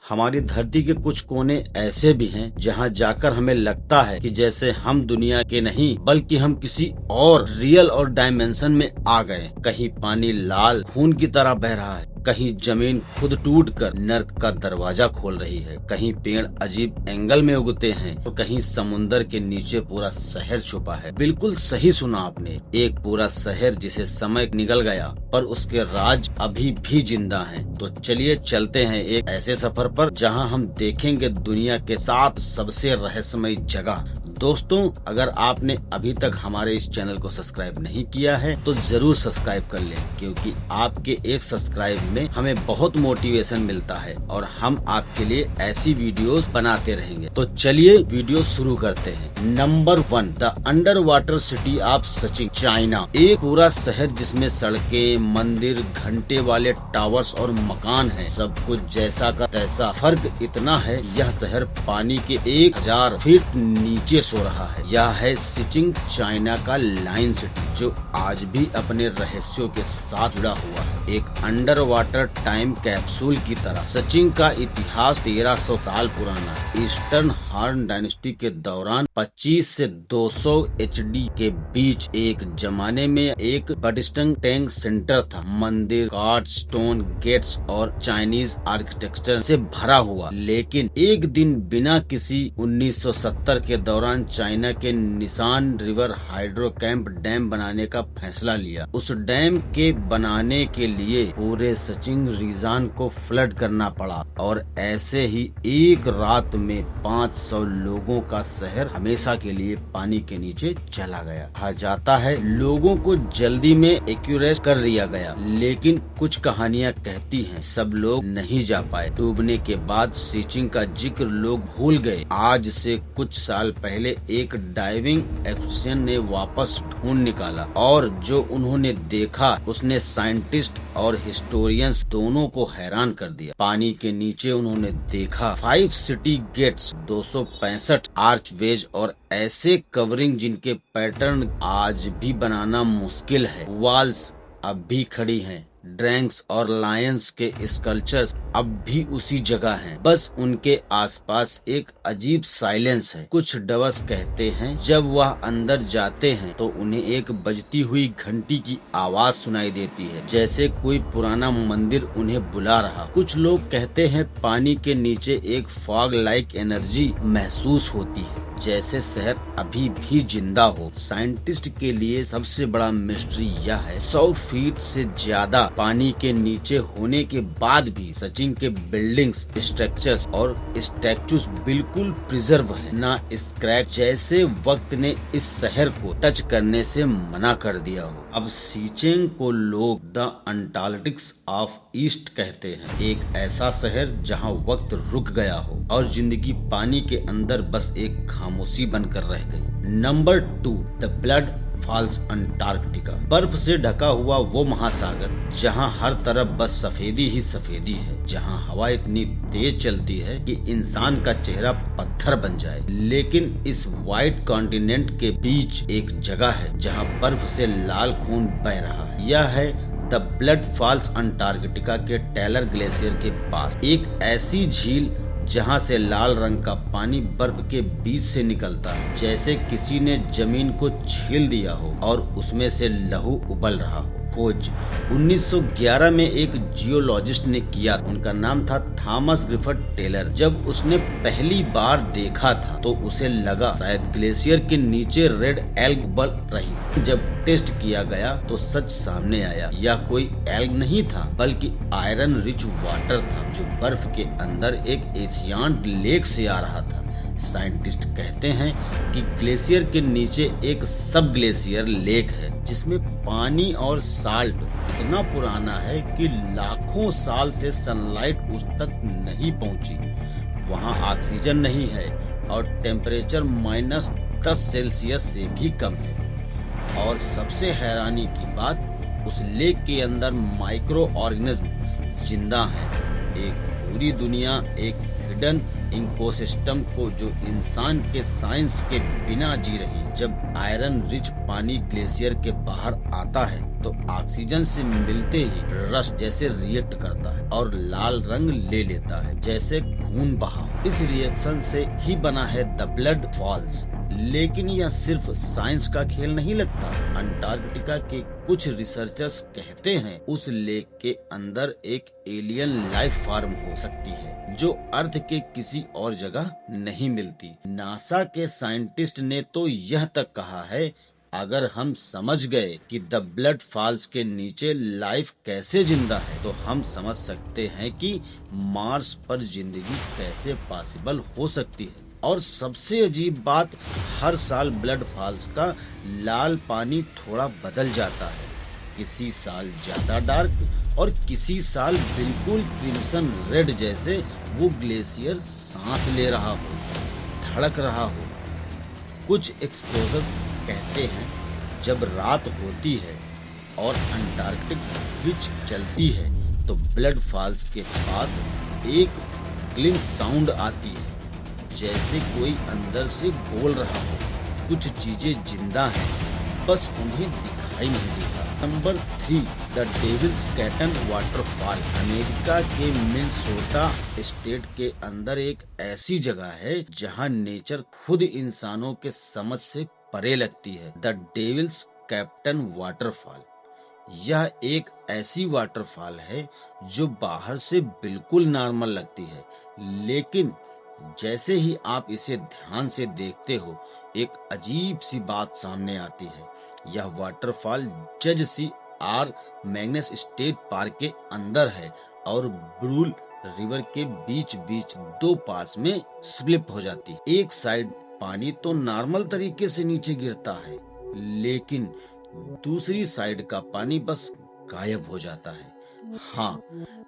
हमारी धरती के कुछ कोने ऐसे भी हैं जहां जाकर हमें लगता है कि जैसे हम दुनिया के नहीं बल्कि हम किसी और रियल और डायमेंशन में आ गए। कहीं पानी लाल खून की तरह बह रहा है, कहीं जमीन खुद टूटकर नर्क का दरवाजा खोल रही है, कहीं पेड़ अजीब एंगल में उगते हैं तो कहीं समुंदर के नीचे पूरा शहर छुपा है। बिल्कुल सही सुना आपने, एक पूरा शहर जिसे समय निगल गया पर उसके राज अभी भी जिंदा हैं। तो चलिए चलते हैं एक ऐसे सफर पर जहां हम देखेंगे दुनिया के 7 सबसे रहस्यमयी जगह। दोस्तों, अगर आपने अभी तक हमारे इस चैनल को सब्सक्राइब नहीं किया है तो जरूर सब्सक्राइब कर लें, क्योंकि आपके एक सब्सक्राइब में हमें बहुत मोटिवेशन मिलता है और हम आपके लिए ऐसी वीडियोस बनाते रहेंगे। तो चलिए वीडियो शुरू करते हैं। Number 1, the under water city of Sachin, China. एक पूरा शहर जिसमें सड़कें, मंदिर, घंटे वाले टावर्स और मकान हैं, सब कुछ जैसा का तैसा। फर्क इतना है, यह शहर पानी के 1000 फीट नीचे सो रहा है। यह है सिचिंग, चाइना का लाइन सिटी, जो आज भी अपने रहस्यों के साथ जुड़ा हुआ है, एक अंडर वाटर टाइम कैप्सूल की तरह। सचिन का इतिहास 1300 साल पुराना है। ईस्टर्न हान डायनेस्टी के दौरान 25 से 200 एचडी के बीच एक जमाने में एक बडिस्टंग टैंक सेंटर था। मंदिर, कार्ड, स्टोन गेट्स और चाइनीज आर्किटेक्चर से भरा हुआ। लेकिन एक दिन बिना किसी 1970 के दौरान चाइना के निशान रिवर हाइड्रो कैंप डैम बनाने का फैसला लिया। उस डैम के बनाने के लिए पूरे सचिन रीजन को फ्लड करना पड़ा और ऐसे ही एक रात में 500 लोगों का शहर हमेशा के लिए पानी के नीचे चला गया। कहा जाता है लोगों को जल्दी में एक्यूरेट कर दिया गया, लेकिन कुछ कहानियां कहती हैं सब लोग नहीं जा पाए। डूबने के बाद सिचिंग का जिक्र लोग भूल गए। आज से कुछ साल पहले एक डाइविंग एक्सपीडिशन ने वापस ढूंढ निकाला और जो उन्होंने देखा उसने साइंटिस्ट और हिस्टोरियंस दोनों को हैरान कर दिया। पानी के नीचे उन्होंने देखा 5 सिटी गेट्स, 265 आर्चवेज और ऐसे कवरिंग जिनके पैटर्न आज भी बनाना मुश्किल है। वॉल्स अब भी खड़ी हैं, ड्रैगन्स और लायंस के स्कल्पचर्स अब भी उसी जगह हैं, बस उनके आसपास एक अजीब साइलेंस है। कुछ डवर्स कहते हैं जब वह अंदर जाते हैं तो उन्हें एक बजती हुई घंटी की आवाज सुनाई देती है, जैसे कोई पुराना मंदिर उन्हें बुला रहा। कुछ लोग कहते हैं पानी के नीचे एक फॉग लाइक एनर्जी महसूस होती है, जैसे शहर अभी भी जिंदा हो। साइंटिस्ट के लिए सबसे बड़ा मिस्ट्री यह है 100 फीट से ज्यादा पानी के नीचे होने के बाद भी सचिन के बिल्डिंग्स, स्ट्रक्चर्स और स्टैचूज बिल्कुल प्रिजर्व है, ना स्क्रैच, जैसे वक्त ने इस शहर को टच करने से मना कर दिया हो। अब सिचिंग को लोग द अंटार्कटिक्स ऑफ ईस्ट कहते हैं, एक ऐसा शहर जहां वक्त रुक गया हो और जिंदगी पानी के अंदर बस एक खामोशी बनकर रह गई। Number 2, the blood falls Antarctica, बर्फ से ढका हुआ वो महासागर जहां हर तरफ बस सफेदी ही सफेदी है, जहां हवा इतनी तेज चलती है कि इंसान का चेहरा पत्थर बन जाए। लेकिन इस व्हाइट कॉन्टिनेंट के बीच एक जगह है जहां बर्फ से लाल खून बह रहा है। यह है द ब्लड फॉल्स अंटार्कटिका के टेलर ग्लेशियर के पास, एक ऐसी झील जहां से लाल रंग का पानी बर्फ के बीच से निकलता है, जैसे किसी ने जमीन को छील दिया हो और उसमें से लहू उबल रहा हो। खोज 1911 में एक जियोलॉजिस्ट ने किया, उनका नाम था थॉमस ग्रिफिथ टेलर। जब उसने पहली बार देखा था तो उसे लगा शायद ग्लेशियर के नीचे रेड एल्ग उबल रही। जब टेस्ट किया गया तो सच सामने आया, यह कोई एल्ग नहीं था बल्कि आयरन रिच वाटर था जो बर्फ के अंदर एक एशियन लेक से आ रहा था। साइंटिस्ट कहते हैं कि ग्लेशियर के नीचे एक सब ग्लेशियर लेक है जिसमें पानी और साल्ट इतना पुराना है कि लाखों साल से सनलाइट उस तक नहीं पहुंची। वहां ऑक्सीजन नहीं है और टेम्परेचर -10 सेल्सियस से भी कम है। और सबसे हैरानी की बात, उस लेक के अंदर माइक्रो ऑर्गेनिज्म जिंदा हैं। एक पूरी दुनिया एक हिडन इकोसिस्टम को जो इंसान के साइंस के बिना जी रही। जब आयरन रिच पानी ग्लेशियर के बाहर आता है तो ऑक्सीजन से मिलते ही रस्ट जैसे रिएक्ट करता है और लाल रंग ले लेता है जैसे खून बहा। इस रिएक्शन से ही बना है द ब्लड फॉल्स। लेकिन यह सिर्फ साइंस का खेल नहीं लगता। अंटार्कटिका के कुछ रिसर्चर्स कहते हैं उस लेक के अंदर एक एलियन लाइफ फॉर्म हो सकती है जो अर्थ के किसी और जगह नहीं मिलती। नासा के साइंटिस्ट ने तो यह तक कहा है अगर हम समझ गए कि द ब्लड फॉल्स के नीचे लाइफ कैसे जिंदा है तो हम समझ सकते हैं कि मार्स पर जिंदगी कैसे पॉसिबल हो सकती है। और सबसे अजीब बात, हर साल ब्लड फॉल्स का लाल पानी थोड़ा बदल जाता है। किसी साल ज्यादा डार्क और किसी साल बिल्कुल क्रिम्सन रेड, जैसे वो ग्लेशियर सांस ले रहा हो, धड़क रहा हो। कुछ एक्सप्लोरर्स कहते हैं जब रात होती है और अंटार्कटिक विच चलती है तो ब्लड फॉल्स के पास एक ग्लिंग साउंड आती है जैसे कोई अंदर से बोल रहा हो कुछ चीजें जिंदा हैं, बस उन्हें दिखाई नहीं देता। Number 3, the devil's kettle waterfall. America के मिनेसोटा स्टेट के अंदर एक ऐसी जगह है जहां नेचर खुद इंसानों के समझ से परे लगती है। The devil's kettle waterfall. यह एक ऐसी वाटरफॉल है जो बाहर से बिल्कुल नॉर्मल लगती है, लेकिन जैसे ही आप इसे ध्यान से देखते हो एक अजीब सी बात सामने आती है। यह वाटरफॉल जज C R Magnus state park के अंदर है और ब्रूल रिवर के बीच बीच दो पार्ट्स में स्प्लिट हो जाती है। एक साइड पानी तो नॉर्मल तरीके से नीचे गिरता है, लेकिन दूसरी साइड का पानी बस गायब हो जाता है। हाँ,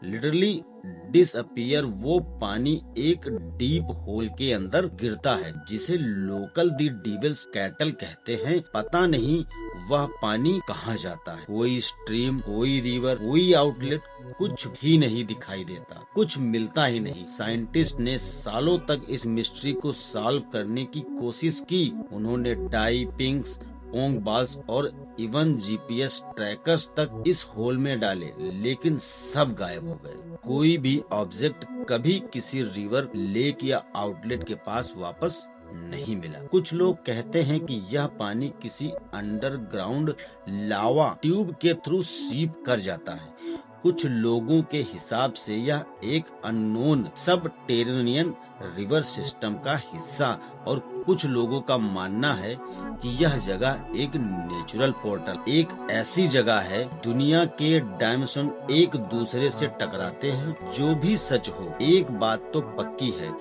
लिटरली डिसअपियर। वो पानी एक डीप होल के अंदर गिरता है जिसे लोकल दी डेविल्स कैटल कहते हैं। पता नहीं वह पानी कहाँ जाता है। कोई स्ट्रीम, कोई रिवर, कोई आउटलेट, कुछ भी नहीं दिखाई देता, कुछ मिलता ही नहीं। साइंटिस्ट ने सालों तक इस मिस्ट्री को सॉल्व करने की कोशिश की। उन्होंने डाई, पिंक्स, पोंग बाल्स और इवन जीपीएस ट्रैकर्स तक इस होल में डाले, लेकिन सब गायब हो गए। कोई भी ऑब्जेक्ट कभी किसी रिवर, लेक या आउटलेट के पास वापस नहीं मिला। कुछ लोग कहते हैं कि यह पानी किसी अंडरग्राउंड लावा ट्यूब के थ्रू सीप कर जाता है। कुछ लोगों के हिसाब से यह एक अननोन सबटेरेनियन रिवर सिस्टम का हिस्सा, और कुछ लोगों का मानना है कि यह जगह एक नेचुरल पोर्टल, एक ऐसी जगह है दुनिया के डायमेंशन एक दूसरे से टकराते हैं। जो भी सच हो, एक बात तो पक्की है,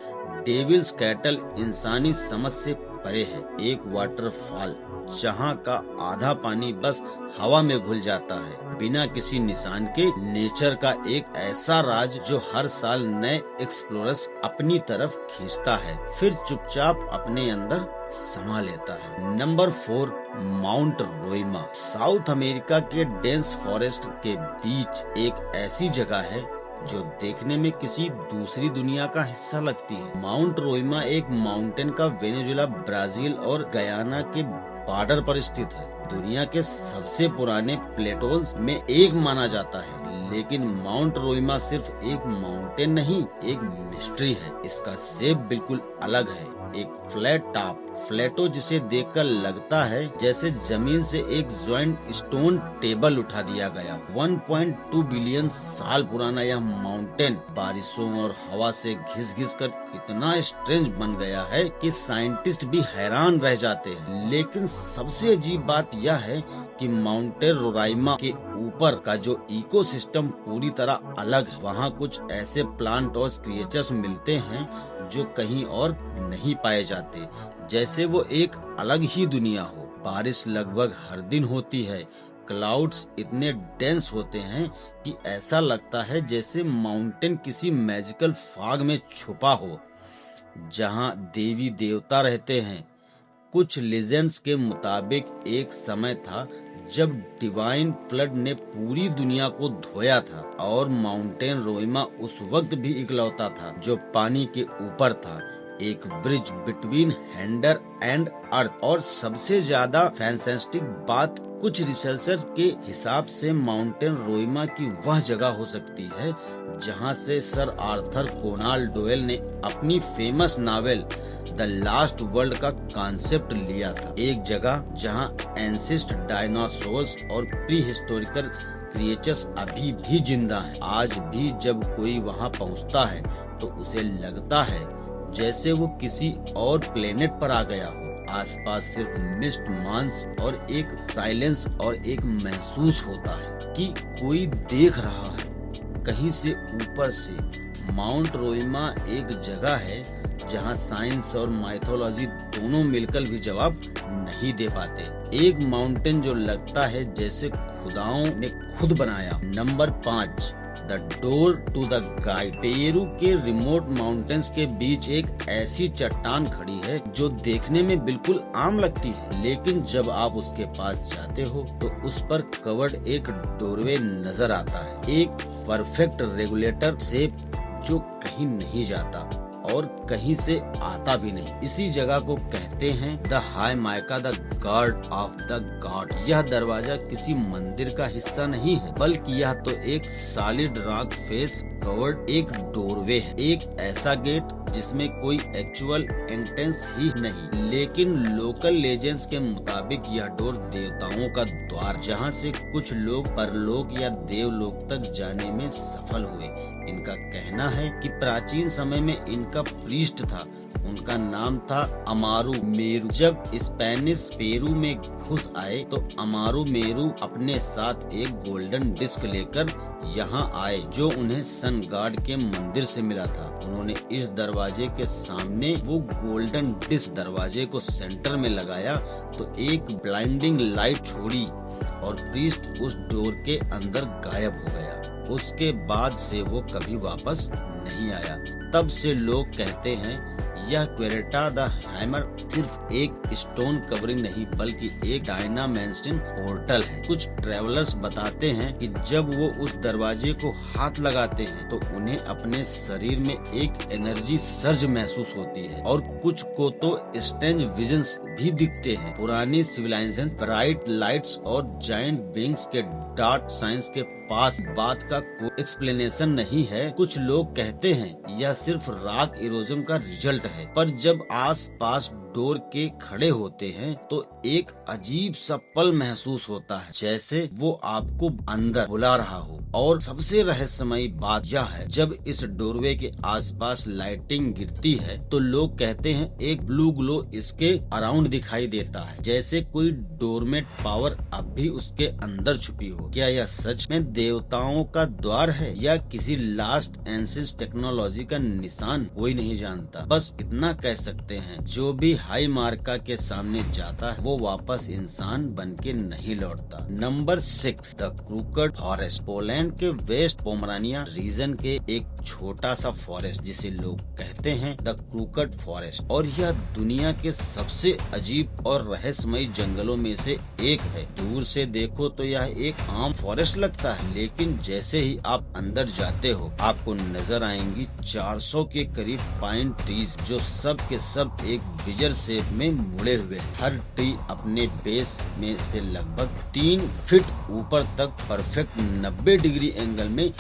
डेविल्स कैटल इंसानी समझ से परे है। एक वाटरफॉल जहाँ का आधा पानी बस हवा में घुल जाता है बिना किसी निशान के। नेचर का एक ऐसा राज जो हर साल नए एक्सप्लोरर्स अपनी तरफ खींचता है, फिर चुपचाप अपने अंदर समा लेता है। Number 4, Mount Roraima. South America के डेंस फॉरेस्ट के बीच एक ऐसी जगह है जो देखने में किसी दूसरी दुनिया का हिस्सा लगती है। माउंट रोइमा एक माउंटेन का वेनेजुएला, ब्राजील और गयाना के बॉर्डर पर स्थित है। दुनिया के सबसे पुराने प्लेटोल्स में एक माना जाता है, लेकिन माउंट रोइमा सिर्फ एक माउंटेन नहीं, एक मिस्ट्री है। इसका शेप बिल्कुल अलग है, एक फ्लैट टॉप फ्लैटो जिसे देखकर लगता है जैसे जमीन से एक ज्वाइंट स्टोन टेबल उठा दिया गया। 1.2 बिलियन साल पुराना यह माउंटेन बारिशों और हवा से घिस कर इतना स्ट्रेंज बन गया है कि साइंटिस्ट भी हैरान रह जाते हैं। लेकिन सबसे अजीब बात यह है कि माउंटेन रोराइमा के ऊपर का जो इकोसिस्टम पूरी तरह अलग है। वहाँ कुछ ऐसे प्लांट और क्रिएचर्स मिलते हैं जो कहीं और नहीं पाए जाते, जैसे वो एक अलग ही दुनिया हो। बारिश लगभग हर दिन होती है। क्लाउड्स इतने डेंस होते हैं कि ऐसा लगता है जैसे माउंटेन किसी मैजिकल फॉग में छुपा हो जहां देवी देवता रहते हैं। कुछ लेजेंड्स के मुताबिक एक समय था जब डिवाइन फ्लड ने पूरी दुनिया को धोया था और माउंटेन रोइमा उस वक्त भी इकलौता था जो पानी के ऊपर था, एक ब्रिज बिटवीन हेंडर एंड अर्थ। और सबसे ज्यादा फैंटास्टिक बात, कुछ रिसर्चर के हिसाब से माउंटेन रोइमा की वह जगह हो सकती है जहां से सर आर्थर कोनान डॉयल ने अपनी famous novel the last world का कॉन्सेप्ट लिया था। एक जगह जहां एंसिस्ट डायनासोर्स और प्री हिस्टोरिकल क्रिएचर्स अभी भी जिंदा हैं। आज भी जब कोई वहां पहुंचता है तो उसे लगता है जैसे वो किसी और प्लेनेट पर आ गया हो। आसपास सिर्फ मिस्ट, मांस और एक साइलेंस और एक महसूस होता है कि कोई देख रहा है कहीं से ऊपर से। माउंट रोइमा एक जगह है जहां साइंस और माइथोलॉजी दोनों मिलकर भी जवाब नहीं दे पाते। एक माउंटेन जो लगता है जैसे खुदाओं ने खुद बनाया। Number 5, the door to the guide. Peru के रिमोट माउंटेन्स के बीच एक ऐसी चट्टान खड़ी है जो देखने में बिल्कुल आम लगती है, लेकिन जब आप उसके पास जाते हो तो उस पर कवर्ड एक डोरवे नजर आता है, एक परफेक्ट रेगुलेटर शेप जो कहीं नहीं जाता और कहीं से आता भी नहीं। इसी जगह को कहते हैं the high mica, the guard of the God. यह दरवाजा किसी मंदिर का हिस्सा नहीं है, बल्कि यह तो एक सॉलिड रॉक फेस कवर्ड एक डोरवे है, एक ऐसा गेट जिसमें कोई एक्चुअल एंट्रेंस ही नहीं, लेकिन लोकल लेजेंड्स के मुताबिक यह डोर देवताओं का द्वार, जहां से कुछ लोग परलोक या देवलोक तक जाने में सफल हुए। इनका कहना है कि प्राचीन समय में इनका प्रीस्ट था, उनका नाम था अमारू मेरू। जब स्पेनिश पेरू में घुस आए तो अमारू मेरू अपने साथ एक गोल्डन डिस्क लेकर यहाँ आए जो उन्हें सन गॉड के मंदिर से मिला था। उन्होंने इस दरवाजे के सामने वो गोल्डन डिस्क दरवाजे को सेंटर में लगाया तो एक ब्लाइंडिंग लाइट छोड़ी और प्रीस्ट उस डोर के अंदर गायब हो गया। उसके बाद से वो कभी वापस नहीं आया। तब से लोग कहते हैं यह क्वेरेटा द हैमर सिर्फ एक स्टोन कवरिंग नहीं बल्कि एक डायमेंशनल पोर्टल है। कुछ ट्रेवलर्स बताते हैं कि जब वो उस दरवाजे को हाथ लगाते हैं तो उन्हें अपने शरीर में एक एनर्जी सर्ज महसूस होती है और कुछ को तो स्ट्रेंज विजन्स भी दिखते हैं। पुरानी सिविलाइजेशन, ब्राइट लाइट्स और जायंट बीइंग्स के डार्क साइंस के पास बात का कोई एक्सप्लेनेशन नहीं है। कुछ लोग कहते हैं यह सिर्फ रॉक इरोजन का रिजल्ट है, पर जब आस पास डोर के खड़े होते हैं तो एक अजीब सा पल महसूस होता है जैसे वो आपको अंदर बुला रहा हो। और सबसे रहस्यमयी बात यह है, जब इस डोरवे के आसपास लाइटिंग गिरती है तो लोग कहते हैं एक ब्लू ग्लो इसके अराउंड दिखाई देता है, जैसे कोई डोरमेट पावर अब भी उसके अंदर छुपी हो। क्या यह सच में देवताओं का द्वार है या किसी लास्ट एंसेंस टेक्नोलॉजी का निशान, कोई नहीं जानता। बस इतना कह सकते हैं जो भी हाई मार्का के सामने जाता है वो वापस इंसान बन के नहीं लौटता। Number 6, the crooked forest. Poland के वेस्ट पोमरानिया रीजन के एक छोटा सा फॉरेस्ट जिसे लोग कहते हैं द क्रूकड फॉरेस्ट, और यह दुनिया के सबसे अजीब और रहस्यमयी जंगलों में से एक है। दूर से देखो तो यह एक आम फॉरेस्ट लगता है, लेकिन जैसे ही आप अंदर जाते हो आपको नजर आएंगी 400 के करीब पाइन ट्रीज जो सब के सब एक बिजर शेप में मुड़े हुए। हर ट्री अपने बेस में से लगभग 3 फीट ऊपर तक परफेक्ट 90 डिग्री एंगल में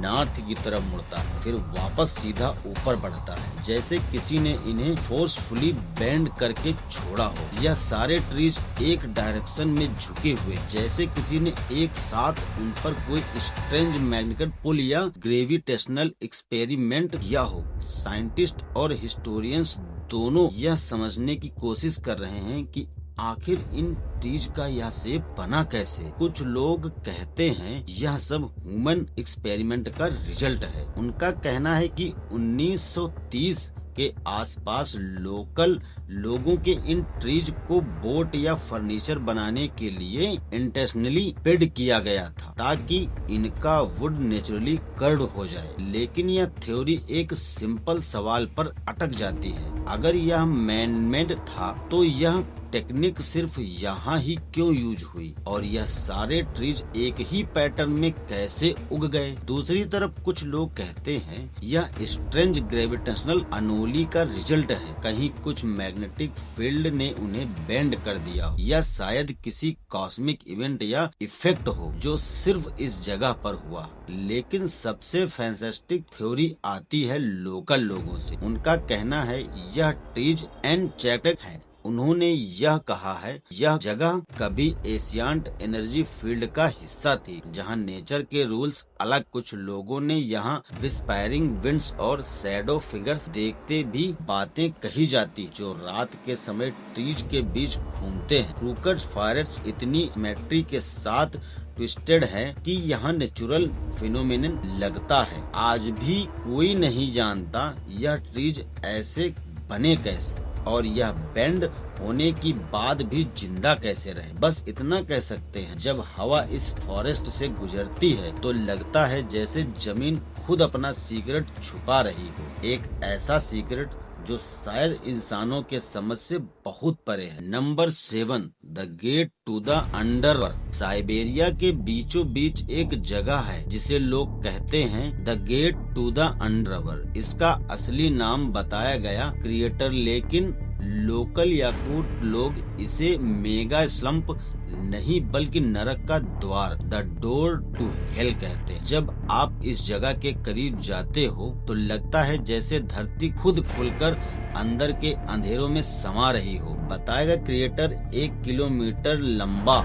नॉर्थ की तरफ मुड़ता है, फिर वापस सीधा ऊपर बढ़ता है जैसे किसी ने इन्हें फोर्सफुली बेंड करके छोड़ा हो। यह सारे ट्रीज एक डायरेक्शन में झुके हुए जैसे किसी ने एक साथ उन पर कोई स्ट्रेंज मैग्नेटिक पुल या ग्रेविटेशनल एक्सपेरिमेंट किया हो। साइंटिस्ट और हिस्टोरियंस दोनों यह समझने की कोशिश कर रहे हैं कि आखिर इन ट्रीज का यह शेप बना कैसे। कुछ लोग कहते हैं यह सब ह्यूमन एक्सपेरिमेंट का रिजल्ट है। उनका कहना है कि 1930 के आसपास लोकल लोगों के इन ट्रीज को बोट या फर्नीचर बनाने के लिए इंटेंशनली पेड़ किया गया था ताकि इनका वुड नेचुरली कर्व हो जाए। लेकिन यह थ्योरी एक सिंपल सवाल पर अटक जाती है, अगर यह मैन मेड था तो यह टेक्निक सिर्फ यहाँ ही क्यों यूज हुई और यह सारे ट्रीज एक ही पैटर्न में कैसे उग गए। दूसरी तरफ कुछ लोग कहते हैं यह स्ट्रेंज ग्रेविटेशनल अनोली का रिजल्ट है, कहीं कुछ मैग्नेटिक फील्ड ने उन्हें बेंड कर दिया हो, या शायद किसी कॉस्मिक इवेंट या इफेक्ट हो जो सिर्फ इस जगह पर हुआ। लेकिन सबसे फैंटास्टिक थ्योरी आती है लोकल लोगों से। उनका कहना है यह ट्रीज अनचेक्ड है। उन्होंने यह कहा है यह जगह कभी एशियंट एनर्जी फील्ड का हिस्सा थी जहां नेचर के रूल्स अलग। कुछ लोगों ने यहां विस्पायरिंग विंड्स और शैडो फिगर्स देखते भी बातें कही जाती जो रात के समय ट्रीज के बीच घूमते हैं। क्रूकड फॉरेस्ट इतनी सिमेट्री के साथ ट्विस्टेड है कि यहाँ नेचुरल फिनोमेनन लगता है। आज भी कोई नहीं जानता यह ट्रीज ऐसे बने कैसे और यह बेंड होने की बाद भी जिंदा कैसे रहे। बस इतना कह सकते हैं जब हवा इस फॉरेस्ट से गुजरती है तो लगता है जैसे जमीन खुद अपना सीक्रेट छुपा रही हो, एक ऐसा सीक्रेट जो शायद इंसानों के समझ से बहुत परे है। Number 7, the gate to the underworld. Siberia के बीचों बीच एक जगह है जिसे लोग कहते हैं the gate to the underworld. इसका असली नाम बताया गया क्रिएटर, लेकिन लोकल याकूट लोग इसे मेगा स्लम्प नहीं बल्कि नरक का द्वार, द डोर टू हेल कहते हैं। जब आप इस जगह के करीब जाते हो तो लगता है जैसे धरती खुद खुलकर अंदर के अंधेरों में समा रही हो। बताया गया क्रिएटर 1 किलोमीटर लंबा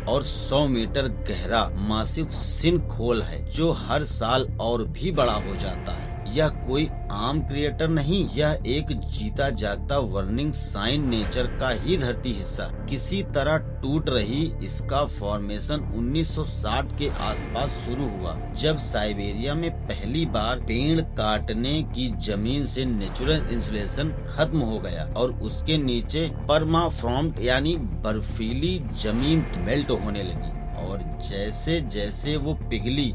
और 100 मीटर गहरा मासिव सिनखोल है जो हर साल और भी बड़ा हो जाता है। यह कोई आम क्रिएटर नहीं, यह एक जीता जागता वार्निंग साइन, नेचर का ही धरती हिस्सा किसी तरह टूट रही। इसका फॉर्मेशन 1960 के आसपास शुरू हुआ जब साइबेरिया में पहली बार पेड़ काटने की जमीन से नेचुरल इंसुलेशन खत्म हो गया और उसके नीचे परमाफ्रॉस्ट यानी बर्फीली जमीन मेल्ट होने लगी और जैसे जैसे वो पिघली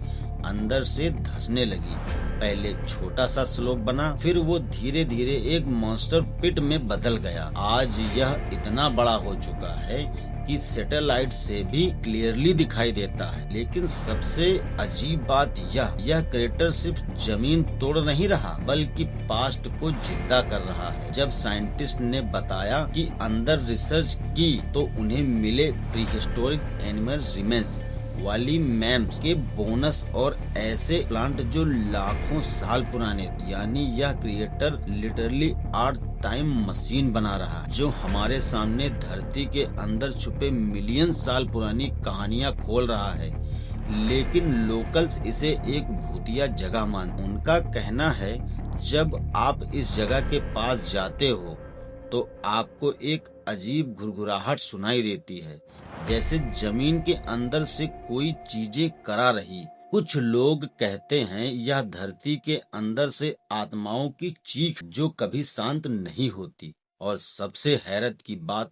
अंदर से धंसने लगी। पहले छोटा सा स्लोप बना, फिर वो धीरे धीरे एक मॉन्स्टर पिट में बदल गया। आज यह इतना बड़ा हो चुका है कि सैटेलाइट से भी क्लियरली दिखाई देता है। लेकिन सबसे अजीब बात यह क्रेटर सिर्फ जमीन तोड़ नहीं रहा बल्कि पास्ट को जिंदा कर रहा है। जब साइंटिस्ट ने बताया कि अंदर रिसर्च की तो उन्हें मिले प्रीहिस्टोरिक एनिमल रिमेन्स वाली मैम्स के बोनस और ऐसे प्लांट जो लाखों साल पुराने। यानी यह creator literally earth time machine बना रहा है जो हमारे सामने धरती के अंदर छुपे मिलियन साल पुरानी कहानियां खोल रहा है। लेकिन लोकल्स इसे एक भूतिया जगह मानते। उनका कहना है जब आप इस जगह के पास जाते हो तो आपको एक अजीब घुरघुराहट सुनाई देती है, जैसे जमीन के अंदर से कोई चीजें करा रही। कुछ लोग कहते हैं यह धरती के अंदर से आत्माओं की चीख जो कभी शांत नहीं होती। और सबसे हैरत की बात,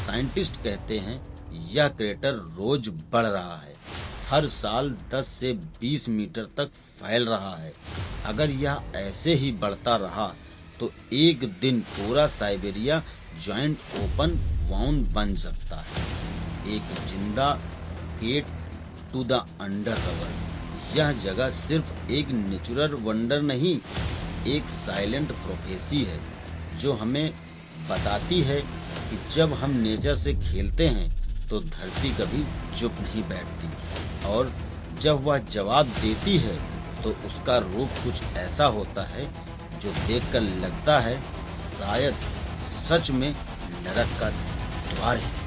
साइंटिस्ट कहते हैं यह क्रेटर रोज बढ़ रहा है, हर साल 10 से 20 मीटर तक फैल रहा है। अगर यह ऐसे ही बढ़ता रहा तो एक दिन पूरा साइबेरिया जॉइंट ओपन वाउंड बन सकता है, एक जिंदा गेट टू द अंडरवर्ल्ड। यह जगह सिर्फ एक नेचुरल वंडर नहीं, एक साइलेंट प्रोफेसी है जो हमें बताती है कि जब हम नेचर से खेलते हैं तो धरती कभी चुप नहीं बैठती और जब वह जवाब देती है तो उसका रूप कुछ ऐसा होता है जो देखकर लगता है शायद सच में नरक का द्वार है।